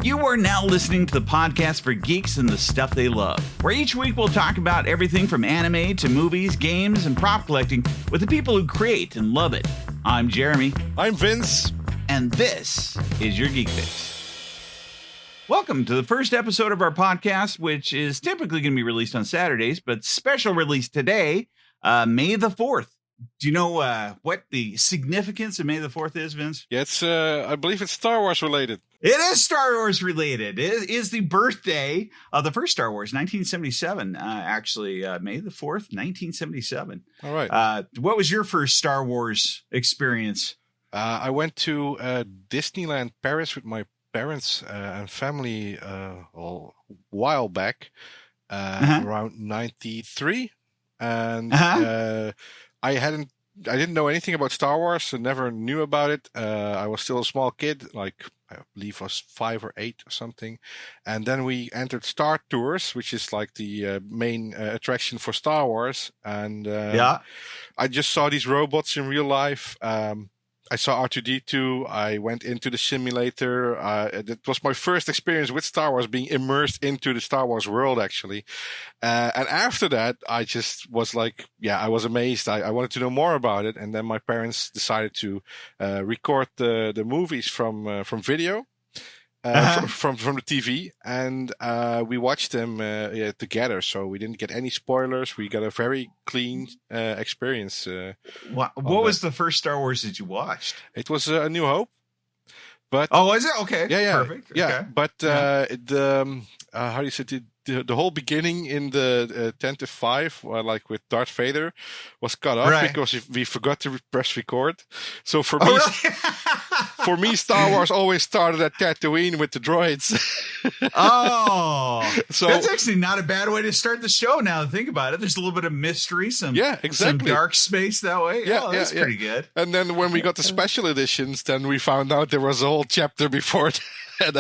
You are now listening to the podcast for geeks and the stuff they love, where each week we'll talk about everything from anime to movies, games, and prop collecting with the people who create and love it. I'm Jeromy. I'm Vinz. And this is your Geek Fix. Welcome to the first episode of our podcast, which is typically going to be released on Saturdays, but special release today, May the 4th. Do you know what the significance of May the 4th is, Vince? Yeah, I believe it's Star Wars related. It is Star Wars related. It is the birthday of the first Star Wars, 1977. May the 4th, 1977. All right. What was your first Star Wars experience? I went to Disneyland Paris with my parents and family a while back, around 93. And I didn't know anything about Star Wars. I never knew about it. I was still a small kid, like I believe I was 5 or 8 or something. And then we entered Star Tours, which is like the main attraction for Star Wars. And I just saw these robots in real life. I saw R2-D2. I went into the simulator. It was my first experience with Star Wars, being immersed into the Star Wars world, actually. And after that, I just was like, I was amazed. I wanted to know more about it. And then my parents decided to record the movies from video. From the TV, and we watched them together, so we didn't get any spoilers. We got a very clean experience. What was the first Star Wars that you watched? It was A New Hope. But was it? Okay. Yeah. Perfect. Yeah. Okay. But how do you say it? The whole beginning in the 10 to 5, like with Darth Vader, was cut off because we forgot to press record. So for me, for me, Star Wars always started at Tatooine with the droids. So that's actually not a bad way to start the show. Now to think about it, there's a little bit of mystery, some dark space that way. That's pretty good. And then when we got the special editions, then we found out there was a whole chapter before that.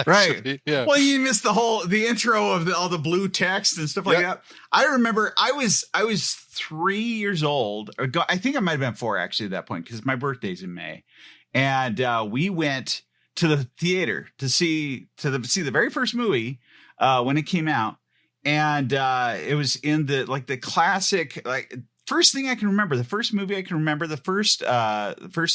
Actually, yeah. Well, you missed the intro of all the blue text and stuff like that. I remember I was 3 years old. I think I might have been 4 actually at that point because my birthday's in May, and we went to the theater to see the very first movie when it came out, and it was in the classic first thing I can remember, the first movie I can remember, the first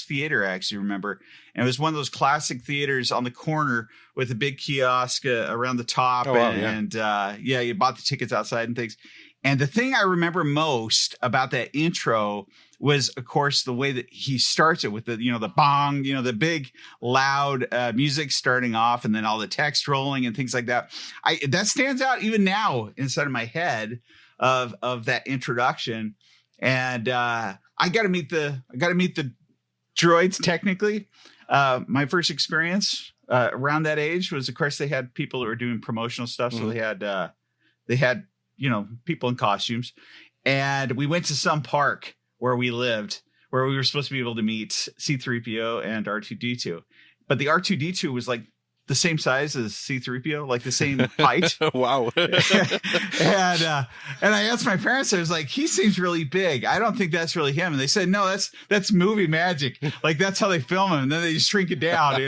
theater I actually remember. And it was one of those classic theaters on the corner with a big kiosk around the top. You bought the tickets outside and things. And the thing I remember most about that intro was, of course, the way that he starts it with the bong, the big loud music starting off and then all the text rolling and things like that. That stands out even now inside of my head of that introduction. And I got to meet the droids. Technically, my first experience around that age was, of course, they had people who were doing promotional stuff. So they had people in costumes, and we went to some park where we lived, where we were supposed to be able to meet C-3PO and R2-D2, but the R2-D2 was like the same size as C-3PO, like the same height. Wow. and I asked my parents, I was like, he seems really big. I don't think that's really him. And they said, no, that's movie magic. Like, that's how they film him. And then they just shrink it down,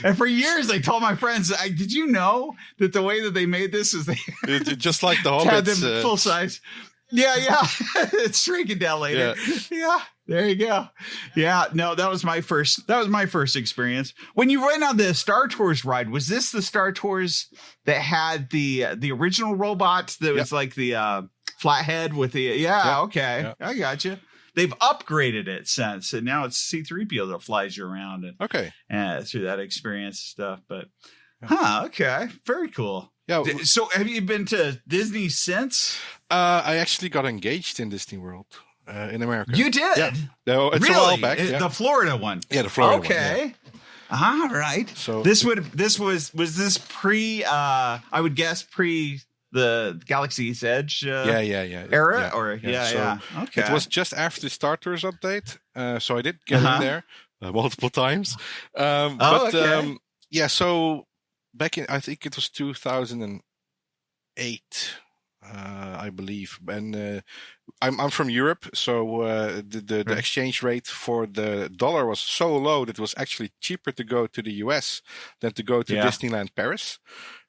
And for years, I told my friends, did you know that the way that they made this is they just like the Hobbits, had them full size. Yeah. It's shrinking down later. Yeah. There you go. Yeah. No, that was my first experience. When you went on the Star Tours ride, was this the Star Tours that had the original robot that was like the flathead with the okay. Yeah. I got you. They've upgraded it since, and now it's C-3PO that flies you around and through that experience stuff. But okay, very cool. Yeah. So have you been to Disney since? I actually got engaged in Disney World in America. You did? Yeah. No, it's really? a while back. The Florida one? Yeah, the Florida one. Okay. All right. So was this pre, I would guess pre the Galaxy's Edge era? Yeah. Okay. It was just after the Star Tours update. So I did get in there multiple times. So back in, I think it was 2008. I believe. And I'm from Europe, so the exchange rate for the dollar was so low that it was actually cheaper to go to the US than to go to Disneyland Paris.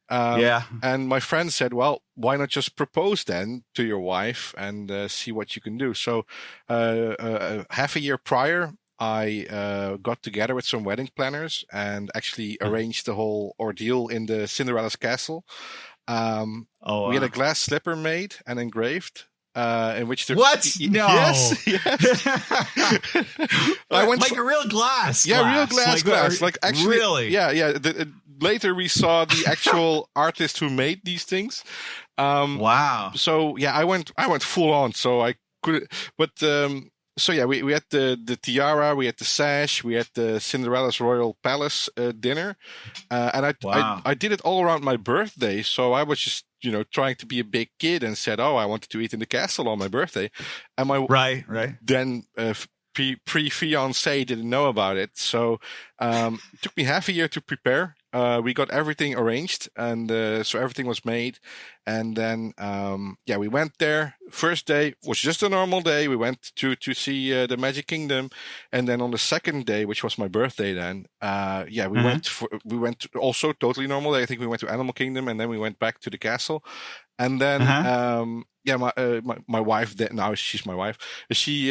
And my friend said, well, why not just propose then to your wife and see what you can do? So half a year prior, I got together with some wedding planners and actually arranged the whole ordeal in the Cinderella's castle. We had a glass slipper made and engraved. In which there, what? No. Yes. I went like a real glass. Yeah, real glass. Like actually, really. Yeah. Later we saw the actual artist who made these things. Wow. So yeah, I went full on. So I could, but so yeah, we had the tiara, we had the sash, we had the Cinderella's Royal Palace dinner, and I did it all around my birthday. So I was just trying to be a big kid and said, oh, I wanted to eat in the castle on my birthday, and my right then pre-fiance didn't know about it, so it took me half a year to prepare. We got everything arranged, and so everything was made. And then, we went there. First day was just a normal day. We went to see the Magic Kingdom, and then on the second day, which was my birthday, then we went also totally normal day. I think we went to Animal Kingdom, and then we went back to the castle, and then my wife. Now she's my wife. She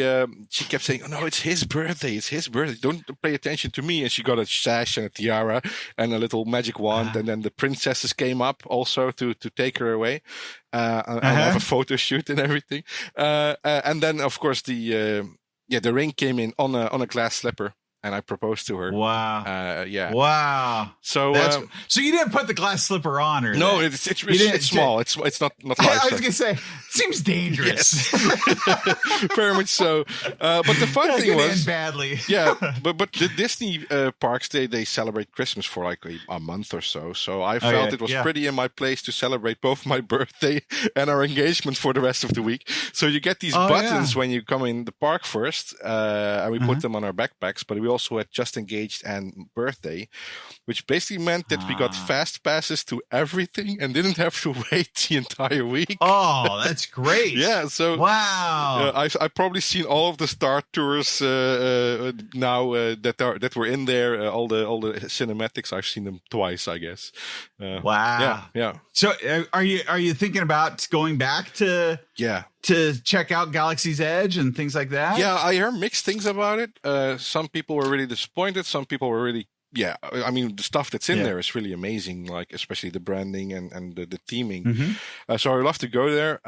kept saying, "Oh no, it's his birthday. It's his birthday. Don't pay attention to me." And she got a sash and a tiara and a little magic wand, and then the princesses came up also to take her away and have a photo shoot and everything. And then of course the ring came in on a glass slipper. And I proposed to her. Wow. Wow. So so you didn't put the glass slipper on her? No, it's small. It's not life. I was gonna say, it seems dangerous. Yes. Very much so. But the fun thing was end badly. but the Disney parks they celebrate Christmas for like a month or so. So I felt it was pretty in my place to celebrate both my birthday and our engagement for the rest of the week. So you get these buttons when you come in the park first, and we put them on our backpacks. But we also had just engaged and birthday, which basically meant that we got fast passes to everything and didn't have to wait the entire week. Oh, that's great. Yeah. So wow. I've probably seen all of the Star Tours now that were in there. All the cinematics. I've seen them twice, I guess. Wow. Yeah. So are you thinking about going back to check out Galaxy's Edge and things like that? Yeah, I heard mixed things about it. Some people were really disappointed. Some people were really, I mean, the stuff that's in there is really amazing, like especially the branding and the theming. Mm-hmm. So I would love to go there.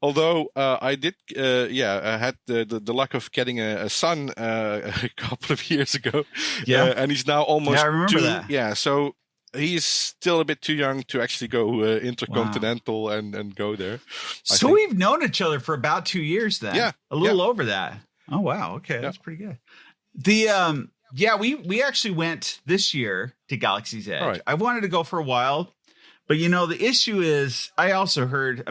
Although I did, I had the luck of getting a son a couple of years ago. Yeah. And he's now almost I remember 2. that. Yeah, so he's still a bit too young to actually go intercontinental and go there. So we've known each other for about 2 years then. Yeah. A little over that. Oh, wow. Okay. That's pretty good. We actually went this year to Galaxy's Edge. Right. I wanted to go for a while, but the issue is I also heard,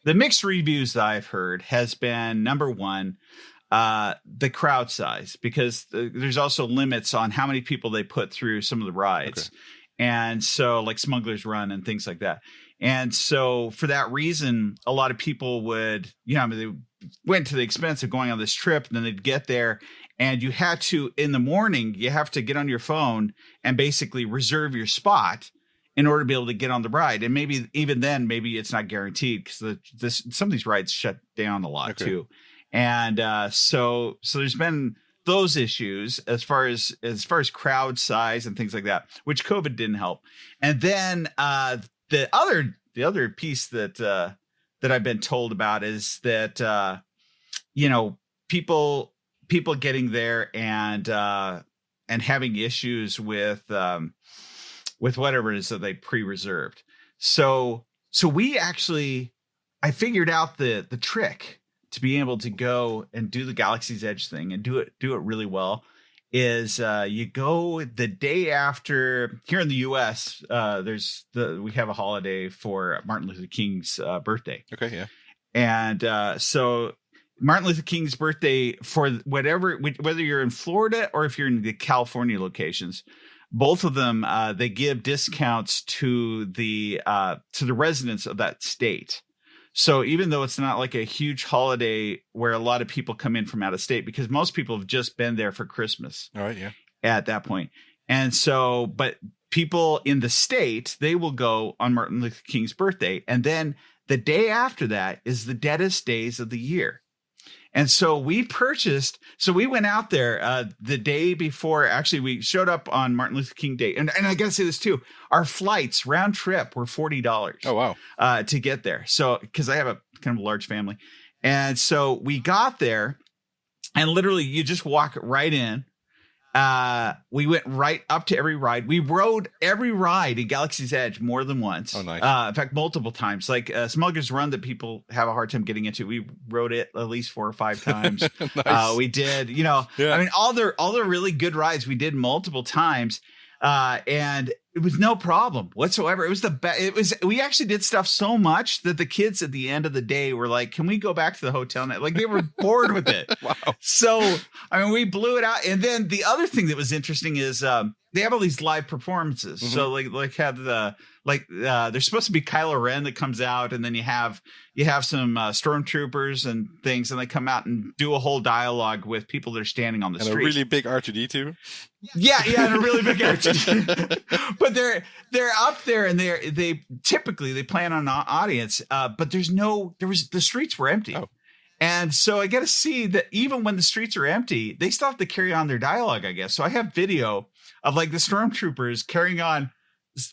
the mixed reviews that I've heard has been number one, the crowd size, because there's also limits on how many people they put through some of the rides. Okay. And so like Smuggler's Run and things like that. And so for that reason, a lot of people would, they went to the expense of going on this trip, and then they'd get there and you had to, in the morning, you have to get on your phone and basically reserve your spot in order to be able to get on the ride. And maybe even then, maybe it's not guaranteed because some of these rides shut down a lot too. And so there's been those issues as far as crowd size and things like that, which COVID didn't help. And then the other piece that I've been told about is that people getting there and having issues with whatever it is that they pre-reserved. So I figured out the trick to be able to go and do the Galaxy's Edge thing and do it really well is you go the day after. Here in the US, we have a holiday for Martin Luther King's birthday. Okay, yeah. And so Martin Luther King's birthday, for whether you're in Florida or if you're in the California locations, both of them they give discounts to the residents of that state. So even though it's not like a huge holiday where a lot of people come in from out of state, because most people have just been there for Christmas. All right. Yeah. At that point. And so, but people in the state, they will go on Martin Luther King's birthday. And then the day after that is the deadest days of the year. And so we went out there the day before. Actually, we showed up on Martin Luther King Day. And I got to say this too. Our flights round trip were $40. Oh, wow. To get there. So, because I have a kind of a large family. And so we got there and literally you just walk right in. We went right up to every ride. We rode every ride in Galaxy's Edge more than once. Oh, nice. In fact, multiple times. Like Smuggler's Run that people have a hard time getting into. We rode it at least 4 or 5 times. Nice. We did, I mean, all the really good rides we did multiple times. And it was no problem whatsoever. It was the best. We actually did stuff so much that the kids at the end of the day were like, can we go back to the hotel now? Like they were bored with it. Wow. So, I mean, we blew it out. And then the other thing that was interesting is, they have all these live performances. Mm-hmm. So there's supposed to be Kylo Ren that comes out, and then you have some stormtroopers and things, and they come out and do a whole dialogue with people that are standing on the street. And a really big R2-D2. Yeah, and a really big R2-D2. But they're up there, and they typically plan on an audience, but the streets were empty. Oh. And so I got to see that even when the streets are empty, they still have to carry on their dialogue, I guess. So I have video of like the stormtroopers carrying on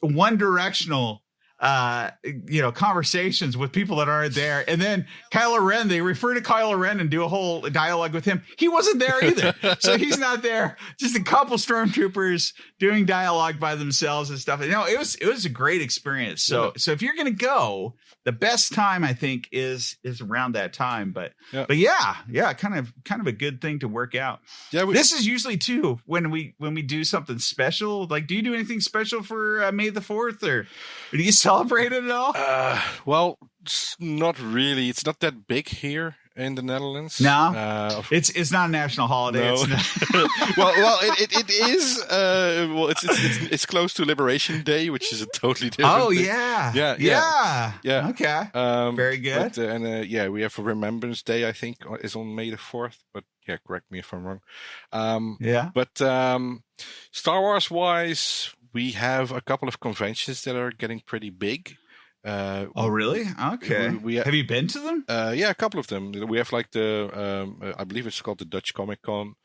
one directional, conversations with people that aren't there. And then Kylo Ren, they refer to Kylo Ren and do a whole dialogue with him. He wasn't there either. So he's not there. Just a couple stormtroopers doing dialogue by themselves and stuff. It was a great experience. So if you're going to go, the best time I think is around that time. But kind of a good thing to work out. Yeah, this is usually too when we do something special. Like, do you do anything special for May the 4th, or do you celebrate it at all? Well, not really. It's not that big here in the Netherlands. No, it's not a national holiday. No. It's well, it is. It's close to Liberation Day, which is a totally different. Oh thing. Yeah. Okay. Very good. But, we have a Remembrance Day. I think is on May the 4th. But yeah, correct me if I'm wrong. But Star Wars wise, we have a couple of conventions that are getting pretty big. Oh, really? Okay. Have you been to them? Yeah, a couple of them. We have like I believe it's called the Dutch Comic Con,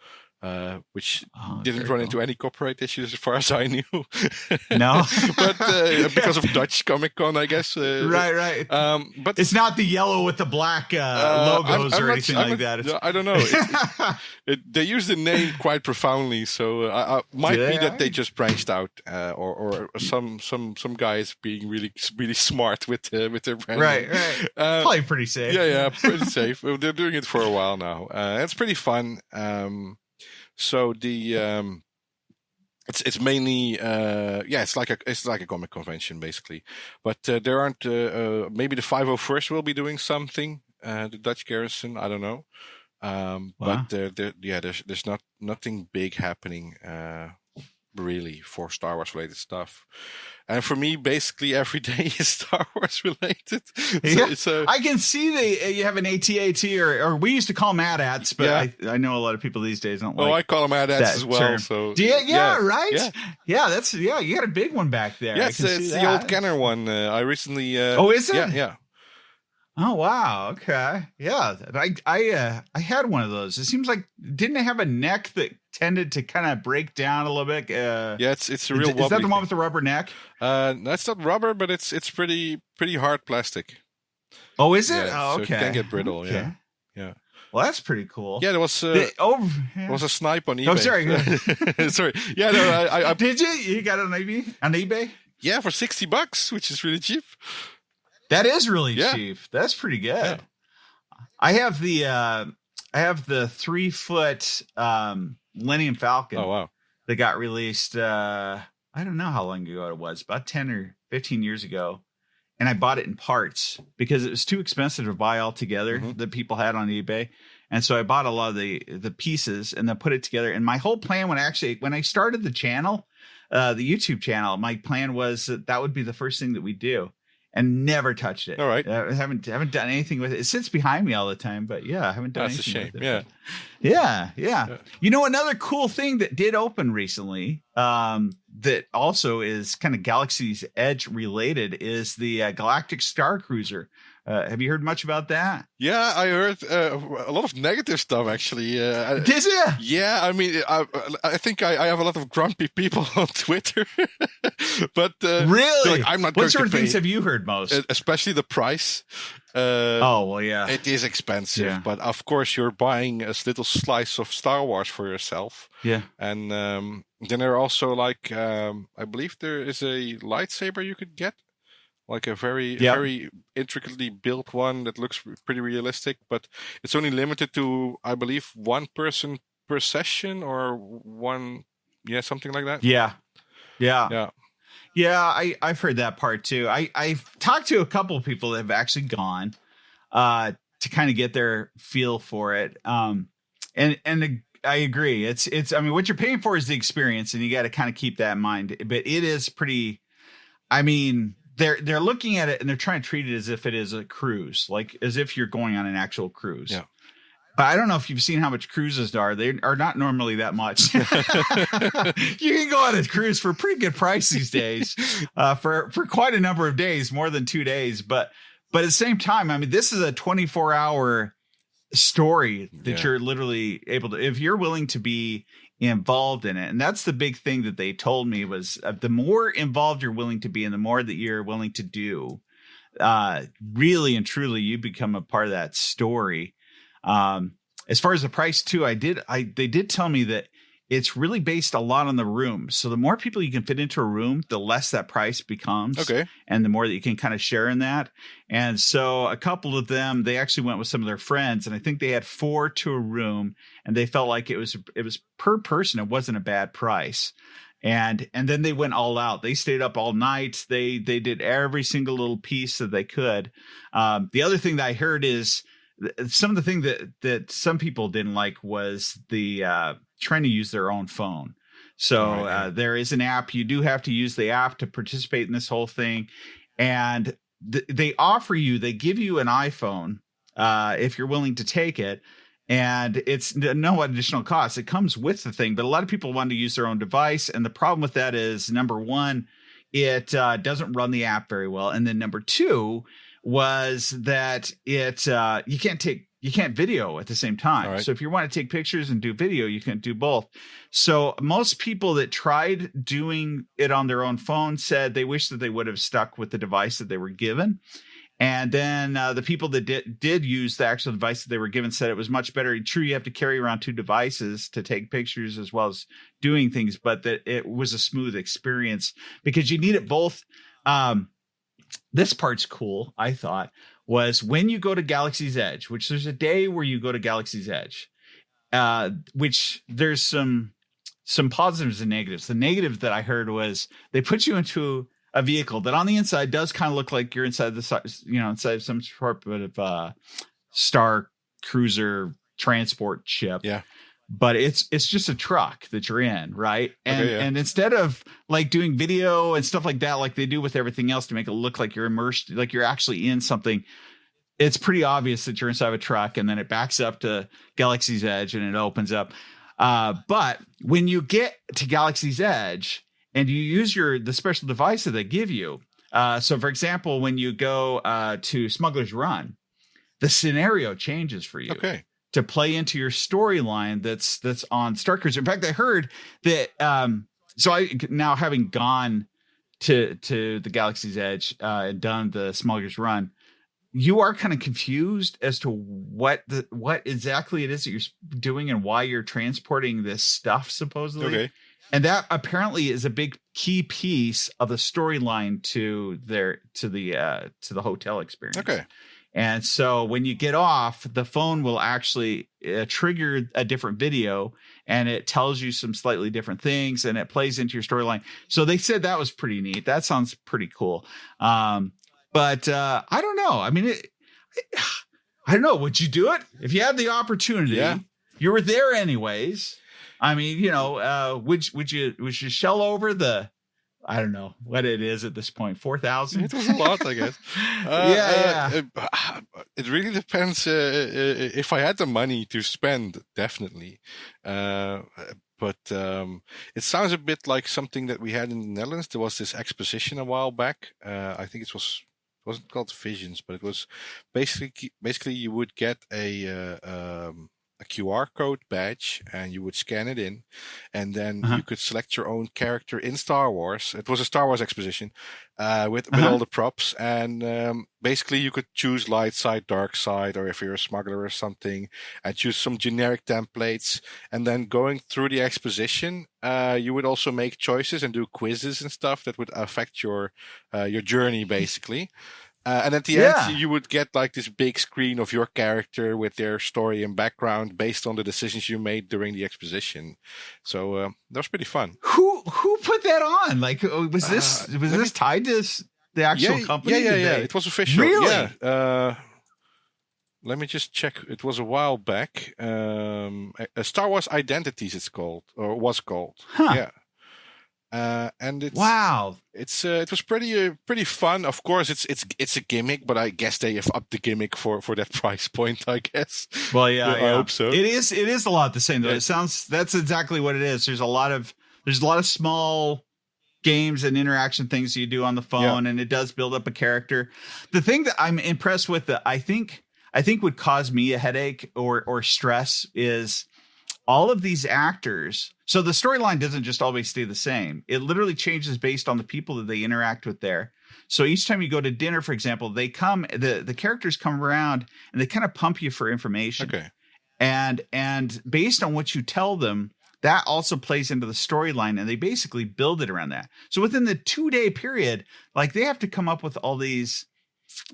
which didn't run into any copyright issues as far as I knew. No, but because of Dutch Comic Con, I guess. Right. But it's not the yellow with the black logos or anything like that. I don't know. They use the name quite profoundly, so might be that they just branched out, or some guys being really really smart with their brand. Right. Probably pretty safe. Yeah, pretty safe. They're doing it for a while now. It's pretty fun. So it's mainly it's like a comic convention basically, but there aren't maybe the 501st will be doing something, the Dutch Garrison, I don't know, but there's nothing big happening really for Star Wars related stuff. And for me, basically every day is Star Wars related. So I can see you have an AT-AT, or we used to call them AT-ATs, but I know a lot of people these days don't like. Oh, I call them AT-ATs as well. Term. So do you? Yeah, right. Yeah, you got a big one back there. Yeah, it's the old Kenner one. I recently. Oh, is it? Yeah. Oh wow! Okay, yeah. I had one of those. It seems like didn't it have a neck that tended to kind of break down a little bit? It's a real. Is that the one with the rubber neck? That's not rubber, but it's pretty hard plastic. Oh, is it? Yeah, okay. So it can get brittle. Okay. Yeah. Well, that's pretty cool. Yeah, there was was a snipe on eBay. Oh, sorry. Sorry. Yeah, no, I did you? You got it on eBay? Yeah, for $60, which is really cheap. That is really cheap. That's pretty good. Yeah. I have the 3-foot Millennium Falcon. Oh wow! That got released. I don't know how long ago it was, about 10 or 15 years ago, and I bought it in parts because it was too expensive to buy all together that people had on eBay, and so I bought a lot of the pieces and then put it together. And my whole plan when I started the channel, the YouTube channel, my plan was that would be the first thing that we do. and never touched it. All right. I haven't done anything with it. It sits behind me all the time, but yeah, I haven't done That's anything a shame. with it. Yeah. You know, another cool thing that did open recently, that also is kind of Galaxy's Edge related, is the Galactic Starcruiser. Have you heard much about that? Yeah, I heard a lot of negative stuff, actually. Did you? Yeah, I mean, I think I have a lot of grumpy people on Twitter. But really, like, I'm not. What sort of things have you heard most? Especially the price. Oh, well, yeah. It is expensive, but of course you're buying a little slice of Star Wars for yourself. Yeah. And then there are also, like, I believe there is a lightsaber you could get. Like a very intricately built one that looks pretty realistic, but it's only limited to, I believe, one person per session or one, something like that. Yeah. I've heard that part too. I've talked to a couple of people that have actually gone to kind of get their feel for it. And I agree. It's. I mean, what you're paying for is the experience, and you got to kind of keep that in mind. But it is pretty. I mean, they're looking at it and they're trying to treat it as if it is a cruise, like as if you're going on an actual cruise. Yeah. But I don't know if you've seen how much cruises are. They are not normally that much. You can go on a cruise for a pretty good price these days, for quite a number of days, more than 2 days. But at the same time, I mean, this is a 24-hour story that you're literally able to, if you're willing to be involved in it. And that's the big thing that they told me was the more involved you're willing to be and the more that you're willing to do, really and truly, you become a part of that story. As far as the price too, they did tell me that it's really based a lot on the room. So the more people you can fit into a room, the less that price becomes. Okay. And the more that you can kind of share in that. And so a couple of them, they actually went with some of their friends, and I think they had 4 to a room, and they felt like it was per person. It wasn't a bad price. And then they went all out. They stayed up all night. They did every single little piece that they could. The other thing that I heard is some of the thing that some people didn't like was the trying to use their own phone. So there is an app. You do have to use the app to participate in this whole thing. And they give you an iPhone if you're willing to take it. And it's no additional cost. It comes with the thing. But a lot of people want to use their own device. And the problem with that is, number one, it doesn't run the app very well. And then number two was that you can't video at the same time. Right. So if you want to take pictures and do video, you can do both. So most people that tried doing it on their own phone said they wish that they would have stuck with the device that they were given. And then the people that did use the actual device that they were given said it was much better. True, you have to carry around 2 devices to take pictures as well as doing things, but that it was a smooth experience because you need it both. This part's cool, I thought, was when you go to Galaxy's Edge, which there's a day where you go to Galaxy's Edge, which there's some positives and negatives. The negative that I heard was they put you into a vehicle that on the inside does kind of look like you're inside inside some sort of Star Cruiser transport ship. Yeah. But it's just a truck that you're in, right? And and instead of like doing video and stuff like that, like they do with everything else to make it look like you're immersed, like you're actually in something, it's pretty obvious that you're inside of a truck, and then it backs up to Galaxy's Edge and it opens up. But when you get to Galaxy's Edge and you use the special device that they give you, so for example, when you go to Smuggler's Run, the scenario changes for you. Okay. To play into your storyline that's on Starcruiser. In fact, I heard that. So I now, having gone to the Galaxy's Edge and done the Smuggler's Run, you are kind of confused as to what exactly it is that you're doing and why you're transporting this stuff supposedly. Okay. And that apparently is a big key piece of the storyline to the hotel experience. Okay. And so when you get off, the phone will actually trigger a different video, and it tells you some slightly different things, and it plays into your storyline. So they said that was pretty neat. That sounds pretty cool. But I don't know. I mean, I don't know. Would you do it if you had the opportunity? Yeah. You were there anyways. I mean, would you shell over the I don't know what it is at this point. 4,000. It was a lot, I guess. It really depends. If I had the money to spend, definitely. But it sounds a bit like something that we had in the Netherlands. There was this exposition a while back. I think it wasn't called Visions, but it was basically you would get a QR code badge and you would scan it in, and then you could select your own character in Star Wars. It was a Star Wars exposition with all the props, and basically you could choose light side, dark side, or if you're a smuggler or something, and choose some generic templates. And then going through the exposition, you would also make choices and do quizzes and stuff that would affect your journey, basically. And at the end, you would get like this big screen of your character with their story and background based on the decisions you made during the exposition. So that was pretty fun. Who put that on? Like, was this tied to the actual company? Yeah. It was official. Really? Yeah. Let me just check. It was a while back. Star Wars Identities, it's called, or was called. Huh. Yeah. And it was pretty fun. Of course, it's a gimmick, but I guess they have upped the gimmick for that price point, I guess. Well, yeah. I hope so. It is a lot the same though. It sounds, that's exactly what it is. There's a lot of small games and interaction things you do on the phone, and it does build up a character. The thing that I'm impressed with that I think would cause me a headache or stress is all of these actors. So the storyline doesn't just always stay the same. It literally changes based on the people that they interact with there. So each time you go to dinner, for example, they come, the characters come around and they kind of pump you for information. Okay. And based on what you tell them, that also plays into the storyline, and they basically build it around that. So within the 2-day period, like they have to come up with all these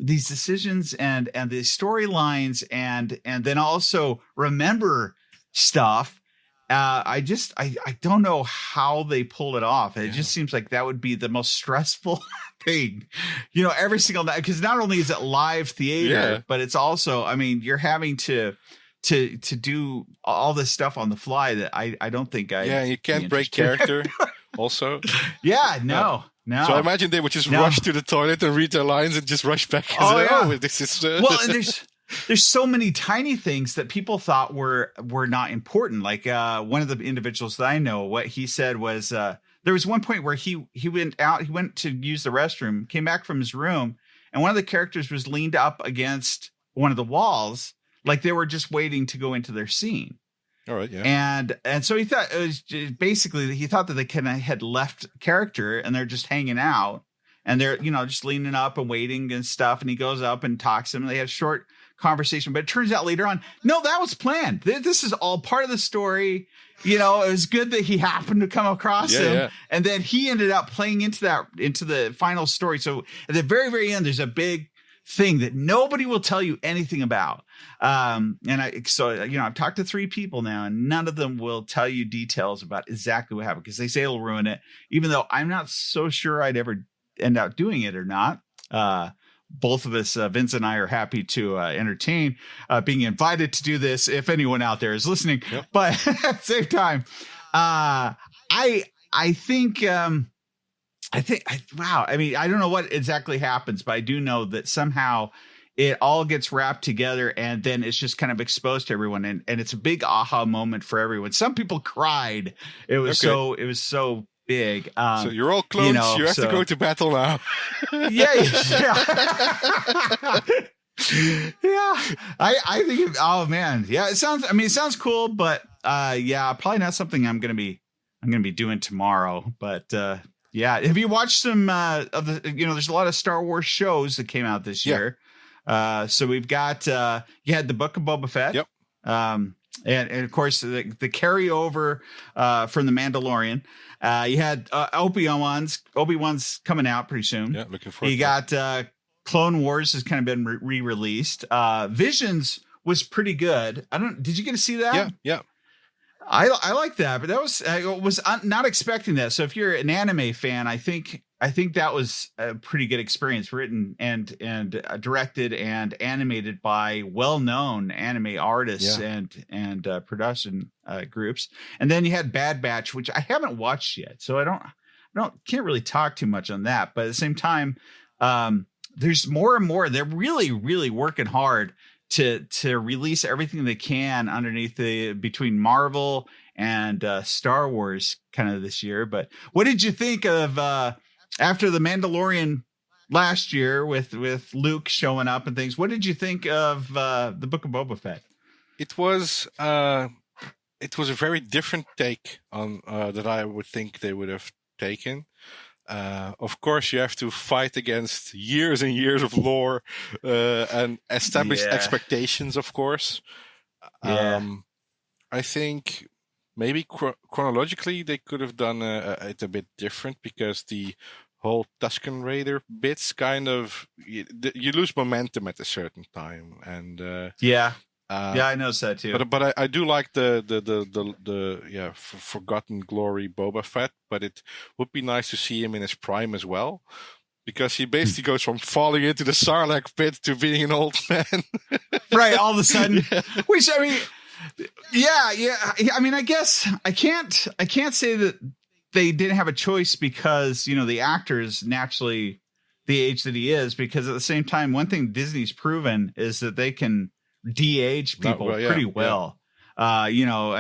decisions and the storylines and then also remember stuff. I don't know how they pull it off. It just seems like that would be the most stressful thing, every single night. Because not only is it live theater, but it's also, I mean, you're having to do all this stuff on the fly that I don't think you can't break character. Also, no. So I imagine they would just rush to the toilet and read their lines and just rush back. This is well, and there's so many tiny things that people thought were not important. Like one of the individuals that I know, what he said was there was one point where he went to use the restroom, came back from his room, and one of the characters was leaned up against one of the walls, like they were just waiting to go into their scene. All right, yeah. And so he thought it was basically, he thought that they kind of had left character and they're just hanging out and they're, just leaning up and waiting and stuff. And he goes up and talks to them. They have a short conversation, but it turns out later on, no, that was planned. This is all part of the story. It was good that he happened to come across him. Yeah. And then he ended up playing into the final story. So at the very, very end, there's a big thing that nobody will tell you anything about. I've talked to 3 people now, and none of them will tell you details about exactly what happened because they say it'll ruin it, even though I'm not so sure I'd ever end up doing it or not. Both of us, Vince and I, are happy to entertain being invited to do this if anyone out there is listening. Yep. But at the same time, I think wow. I mean, I don't know what exactly happens, but I do know that somehow it all gets wrapped together and then it's just kind of exposed to everyone. And it's a big aha moment for everyone. Some people cried. It was so big. So you're all clones. You have to go to battle now. Yeah. I think, oh man. Yeah. It sounds cool, but probably not something I'm going to be doing tomorrow, but yeah. Have you watched some of the, there's a lot of Star Wars shows that came out this year. So we've got, you had the Book of Boba Fett. Yep. And of course the carryover from the Mandalorian. You had Obi-Wan's coming out pretty soon. Yeah, looking forward. You got Clone Wars has kind of been re-released. Visions was pretty good. Did you get to see that? Yeah. I like that, but that was not expecting that. So if you're an anime fan, I think that was a pretty good experience, written and directed and animated by well-known anime artists and production groups. And then you had Bad Batch, which I haven't watched yet, so I'm can't really talk too much on that, but at the same time, there's more and more. They're really, really working hard to release everything they can underneath between Marvel and Star Wars kind of this year. But what did you think of after the Mandalorian last year with Luke showing up and things? What did you think of the Book of Boba Fett? It was a very different take on that I would think they would have taken. Of course, you have to fight against years and years of lore and established expectations, of course. I think maybe chronologically they could have done it a bit different, because the whole Tusken Raider bits kind of you lose momentum at a certain time, and I noticed that too. But I do like the Forgotten Glory Boba Fett. But it would be nice to see him in his prime as well, because he basically goes from falling into the Sarlacc pit to being an old man. Right, all of a sudden. Which, I mean, I mean, I guess I can't say that they didn't have a choice, because the actor is naturally the age that he is. Because at the same time, one thing Disney's proven is that they can de-age people pretty well. I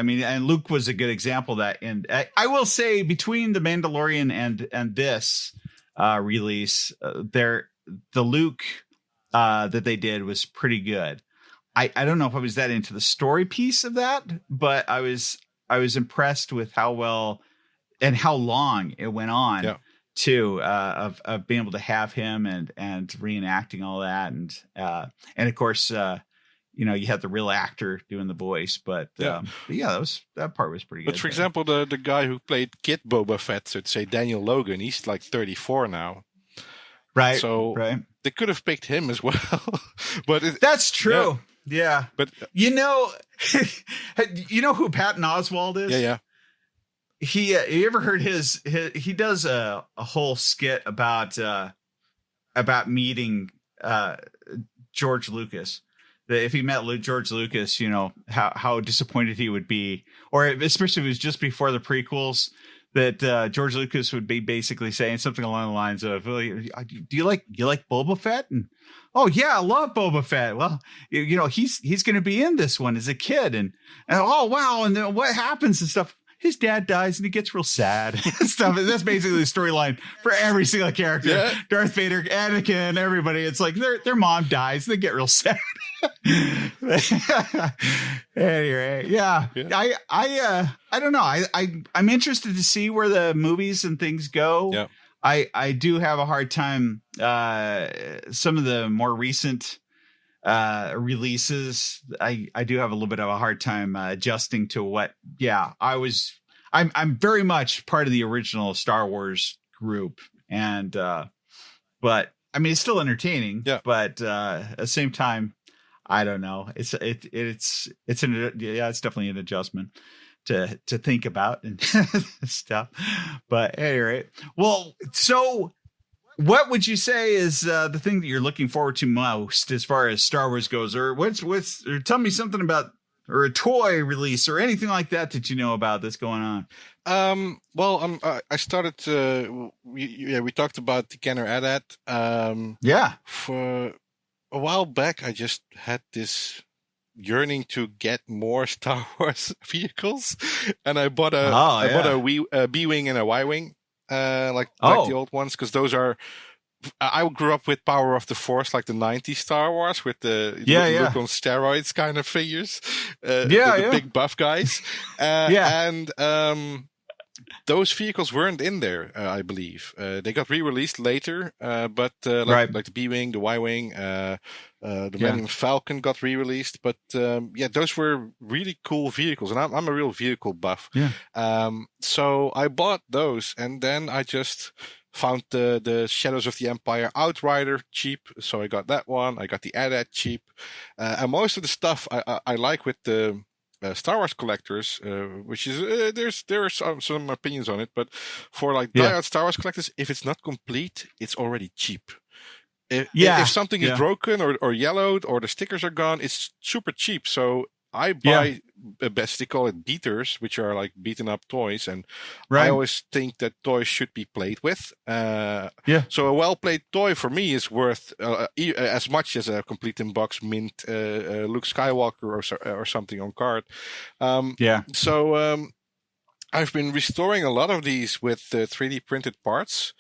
mean, and Luke was a good example of that. And I will say, between the Mandalorian and this release, the Luke that they did was pretty good. I don't know if I was that into the story piece of that, but I was impressed with how well and how long it went on too, of being able to have him and reenacting all that. And of course, you had the real actor doing the voice, but that part was pretty good. But for example, the guy who played Kid Boba Fett, so to say, Daniel Logan, he's like 34 now. Right. So they could have picked him as well. But that's true. Yeah. But you know who Patton Oswalt is? Yeah. You ever heard he does a whole skit about meeting George Lucas. That if he met George Lucas, how disappointed he would be, or especially if it was just before the prequels, that George Lucas would be basically saying something along the lines of, well, do you like Boba Fett? And oh yeah, I love Boba Fett. Well, he's going to be in this one as a kid, and oh wow, and then what happens and stuff. His dad dies and he gets real sad and stuff. And that's basically the storyline for every single character. Yeah. Darth Vader, Anakin, everybody. It's like their mom dies. They get real sad. Anyway, yeah. I don't know. I'm interested to see where the movies and things go. Yeah. I do have a hard time. Some of the more recent releases, I do have a little bit of a hard time adjusting to what. Yeah, I'm very much part of the original Star Wars group, and but I mean it's still entertaining. Yeah. But at the same time, I don't know. It's definitely an adjustment to think about and stuff. But anyway, well, so. What would you say is the thing that you're looking forward to most as far as Star Wars goes, or or tell me something about, or a toy release or anything like that you know about that's going on? I started. We talked about the Kenner AT-AT. For a while back, I just had this yearning to get more Star Wars vehicles, and I bought a B-wing and a Y-wing. Like the old ones, because those are. I grew up with Power of the Force, like the '90s Star Wars, with the Luke on steroids kind of figures, the big buff guys, and those vehicles weren't in there. I believe they got re-released later, but like the B-wing, the Y-wing, the Millennium Falcon got re-released. But those were really cool vehicles, and I'm a real vehicle buff. So I bought those, and then I just found the Shadows of the Empire Outrider cheap, so I got that one. I got the AT-AT cheap, and most of the stuff I like with the Star Wars collectors, which is there are some opinions on it, but for like diehard Star Wars collectors, if it's not complete, it's already cheap. If something is broken or yellowed or the stickers are gone, it's super cheap. So I buy best they call it beaters, which are like beaten up toys. And Right. I always think that toys should be played with. So a well-played toy for me is worth as much as a complete in box mint Luke Skywalker or something on card. So I've been restoring a lot of these with 3D printed parts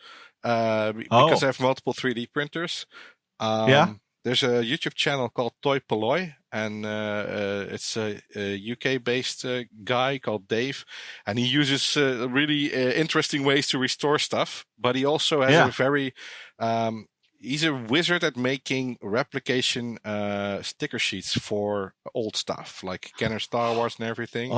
because I have multiple 3D printers. There's a YouTube channel called Toy Polloy, and it's a UK-based guy called Dave, and he uses really interesting ways to restore stuff. But he also has a very he's a wizard at making replication sticker sheets for old stuff, like Kenner Star Wars and everything.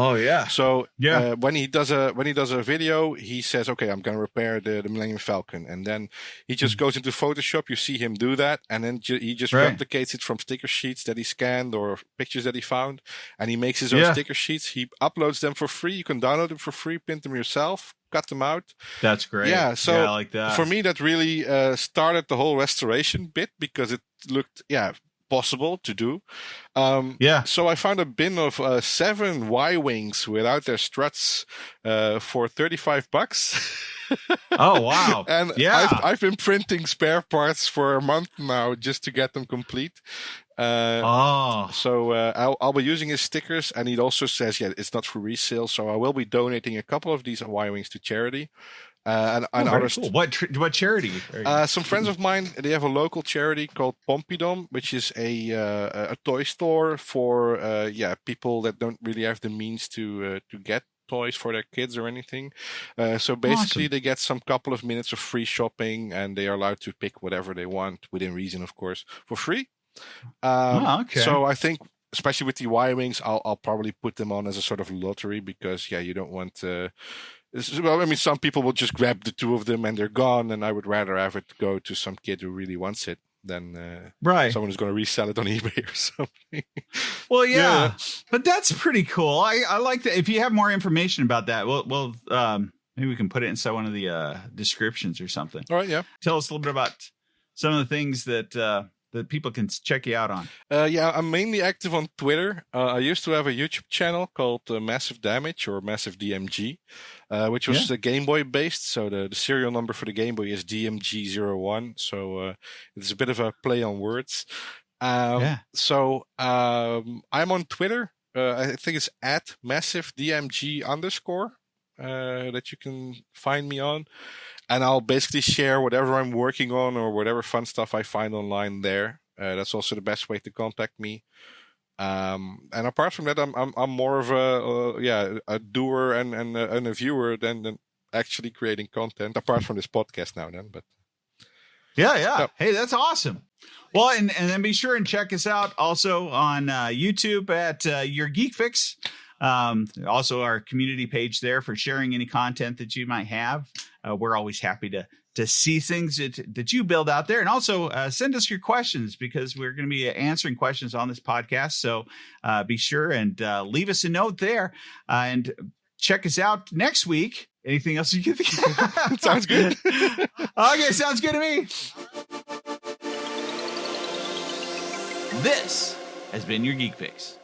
So when he does a video, he says, "Okay, I'm gonna repair the Millennium Falcon," and then he just goes into Photoshop. You see him do that, and then he just replicates it from sticker sheets that he scanned or pictures that he found, and he makes his own sticker sheets. He uploads them for free. You can download them for free, print them yourself, cut them out. That's great. So I like that. For me, that really started the whole restoration bit because it looked possible to do. So I found a bin of 7 Y-wings without their struts for $35. Oh wow! And I've been printing spare parts for a month now just to get them complete. So I'll be using his stickers, and he also says, it's not for resale. So I will be donating a couple of these Y-wings to charity. And others. Cool. What charity? Some friends of mine, they have a local charity called Pompidom, which is a toy store for people that don't really have the means to get toys for their kids or anything. So basically they get some couple of minutes of free shopping, and they are allowed to pick whatever they want, within reason, of course, for free. So I think, especially with the Y-Wings, I'll probably put them on as a sort of lottery because, you don't want some people will just grab the 2 of them and they're gone, and I would rather have it go to some kid who really wants it than someone who's going to resell it on eBay or something. Well, but that's pretty cool. I like that. If you have more information about that, we'll maybe we can put it inside one of the descriptions or something. All right, Tell us a little bit about some of the things that people can check you out on. I'm mainly active on Twitter. I used to have a YouTube channel called Massive Damage or Massive DMG, which was Game Boy based. So the serial number for the Game Boy is DMG01. So it's a bit of a play on words. So I'm on Twitter. I think it's at MassiveDMG_ that you can find me on. And I'll basically share whatever I'm working on or whatever fun stuff I find online there. That's also the best way to contact me. And apart from that, I'm more of a doer and a viewer than actually creating content. Apart from this podcast now, then. But hey, that's awesome. Well, and then be sure and check us out also on YouTube at Your Geek Fix. Also our community page there for sharing any content that you might have. We're always happy to see things that you build out there, and also send us your questions because we're going to be answering questions on this podcast. So be sure and leave us a note there and check us out next week. Anything else you can think of? Sounds good. Okay, sounds good to me. This has been your Geek Fix.